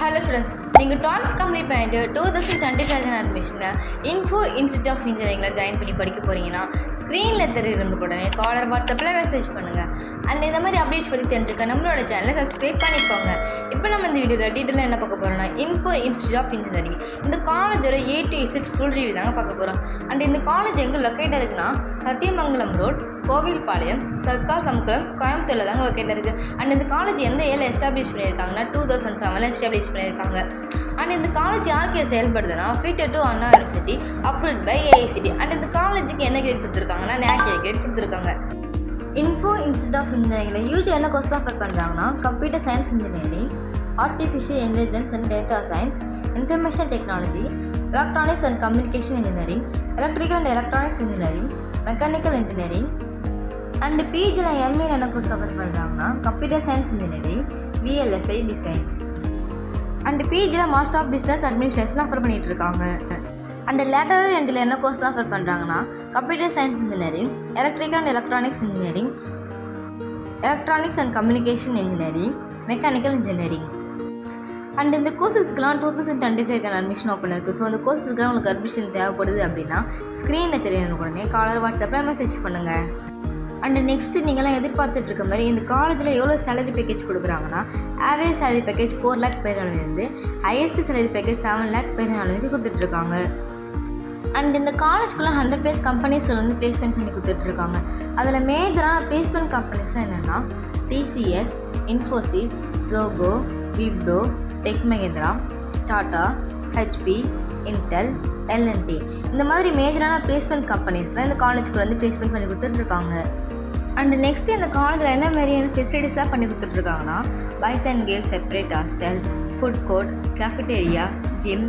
Hello students, நீங்கள் 12th complete பண்ணிட்டு 2025 அட்மிஷனில் info institute of இன்ஜினியரிங்கில் join பண்ணி படிக்க போகிறீங்கன்னா ஸ்க்ரீனில் தெரியுற உடனே காலர் வாட்ஸ்அப்பில் மெசேஜ் பண்ணுங்கள். அண்ட் இந்த மாதிரி அப்டேட்ஸ் பற்றி தெரிஞ்சுக்க நம்மளோட சேனலை சப்ஸ்கிரைப் பண்ணிக்கோங்க. இப்போ நம்ம இந்த வீடியோவில் டீட்டெயிலாக என்ன பார்க்க போகிறோம்னா இன்ஃபோ இன்ஸ்டியூட் ஆஃப் இன்ஜினியரிங் இந்த காலேஜோட A to Z full review தாங்க பார்க்க போகிறோம். அண்ட் இந்த காலேஜ் எங்கே லொக்கேட் இருக்குன்னா சத்தியமங்கலம் ரோட், கோவில்பாளையம், சர்க்கார் சமுத்திரம், கோயம்புத்தூரில் தாங்க லொக்கேட் இருக்குது. அண்ட் இந்த காலேஜ் எந்த ஏரியில் எஸ்டாப்ளிஷ் பண்ணியிருக்காங்கன்னா 2007 எஸ்டாப்ளிஷ் பண்ணியிருக்காங்க. அண்ட் இந்த காலேஜ் யாருக்கு செயல்படுதுன்னா affiliated to Anna university, approved by AICTE. And இந்த காலேஜுக்கு என்ன கிரேட் கொடுத்துருக்காங்கன்னா NAC கிரேட் கொடுத்துருக்காங்க. இன்ஃபோ இன்ஸ்டியூட் ஆஃப் இன்ஜினியரிங்கில் யூஜி என்ன கோர்ஸ்லாம் ஆஃபர் பண்ணுறாங்கன்னா computer science engineering, artificial intelligence and data science, information technology, electronics and communication engineering, electrical and electronics engineering, mechanical engineering. And பிஜியில் MA என்ன கோர்ஸ் ஆஃபர் பண்ணுறாங்கன்னா computer science engineering, VLSI design. And பிஜியில் master of business administration offer பண்ணிகிட்டு இருக்காங்க. And lateral எண்டில் என்ன கோர்ஸ்லாம் offer பண்ணுறாங்கன்னா computer science engineering, electrical and electronics engineering, electronics and communication engineering, mechanical engineering. And இந்த கோர்சஸ்க்குலாம் 2025 அட்மிஷன் ஓப்பன் இருக்குது. ஸோ அந்த கோர்சஸ்க்குலாம் உங்களுக்கு அட்மிஷன் தேவைப்படுது அப்படின்னா ஸ்க்ரீனில் தெரியணும் உடனே காலர் வாட்ஸ்அப்பில் மெசேஜ் பண்ணுங்கள். அண்டு நெக்ஸ்ட்டு நீங்கள்லாம் எதிர்பார்த்துட்டு இருக்க மாதிரி இந்த காலேஜில் எவ்வளோ சேலரி பேக்கேஜ் கொடுக்குறாங்கன்னா average salary package 4 lakh per ஆனதுலேருந்து highest salary package 7 lakh per ஆனதுக்கு கொடுத்துட்ருக்காங்க. அண்ட் இந்த காலேஜ்குள்ளே 100+ கம்பெனிஸ் வந்து பிளேஸ்மெண்ட் பண்ணி கொடுத்துட்ருக்காங்க. அதில் மேஜரான பிளேஸ்மெண்ட் கம்பெனிஸ் என்னென்னா TCS, Infosys, Zoho, Wipro, tech Mahindra, Tata, HP, Intel, LNT. இந்த மாதிரி மேஜரான பிளேஸ்மெண்ட் கம்பெனிஸ்லாம் இந்த காலேஜ்குள்ளே வந்து பிளேஸ்மெண்ட் பண்ணி கொடுத்துட்ருக்காங்க. அண்ட் நெக்ஸ்ட்டு இந்த காலேஜில் என்ன மாதிரியான ஃபெசிலிட்டிஸ்லாம் பண்ணி கொடுத்துட்ருக்காங்கன்னா boys and girls separate hostel, food court, cafeteria, gym,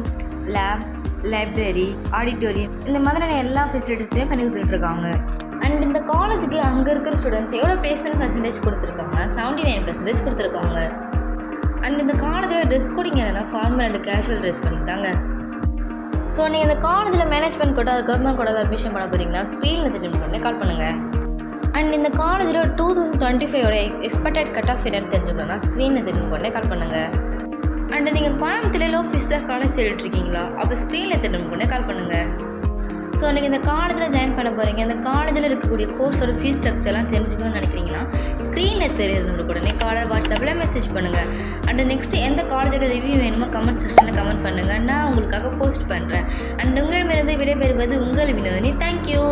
lab, library, auditorium, இந்த மாதிரியான எல்லா ஃபெசிலிட்டிஸையும் பண்ணி கொடுத்துட்ருக்காங்க. அண்ட் இந்த காலேஜுக்கு அங்கே இருக்கிற ஸ்டூடெண்ட்ஸ் எவ்வளோ பிளேஸ்மெண்ட் பர்சன்டேஜ் கொடுத்துருக்காங்கன்னா 79% கொடுத்துருக்காங்க. அண்ட் இந்த காலேஜோட ட்ரெஸ் கோடிங் என்னென்னா formal and casual dress coding தாங்க. ஸோ நீங்கள் இந்த காலேஜில் மேனேஜ்மெண்ட் கோட்டா கவர்மெண்ட் கோட்டாவில் அட்மிஷன் பண்ண போகிறீங்கன்னா ஸ்க்ரீனில் தெரிஞ்சு பண்ணி கால் பண்ணுங்கள். அண்ட் இந்த காலேஜில் 2025 எக்ஸ்பெக்டட் கட் ஆஃப் என்னன்னு தெரிஞ்சுக்கணும்னா ஸ்க்ரீனில் தெரிஞ்சு பண்ணி கால் பண்ணுங்கள். அண்ட் நீங்கள் கோயம்புத்தூரில் லோ ஃபீஸில் காலேஜ் தேடிட்டுருக்கீங்களா அப்போ ஸ்க்ரீனில் தெரிஞ்சு பண்ணி கால் பண்ணுங்கள். ஸோ நீங்கள் இந்த காலேஜில் ஜாயின் பண்ண போகிறீங்க, இந்த காலேஜில் இருக்கக்கூடிய கோர்ஸோட ஃபீஸ் ஸ்ட்ரக்சர்லாம் தெரிஞ்சுக்கணும்னு நினைக்கிறீங்கன்னா ஸ்க்ரீனில் தெரியுறவங்களுக்கு உடனே காலர் வாட்ஸ்அப்பில் மெசேஜ் பண்ணுங்கள். அண்ட் நெக்ஸ்ட்டு எந்த காலேஜோட ரிவ்யூ வேணுமோ கமெண்ட் செக்ஷனில் கமெண்ட் பண்ணுங்கள், நான் உங்களுக்காக போஸ்ட் பண்ணுறேன். அண்ட் உங்களிடமிருந்து விடைபெறுவது உங்கள் வினோதினி. தேங்க்யூ.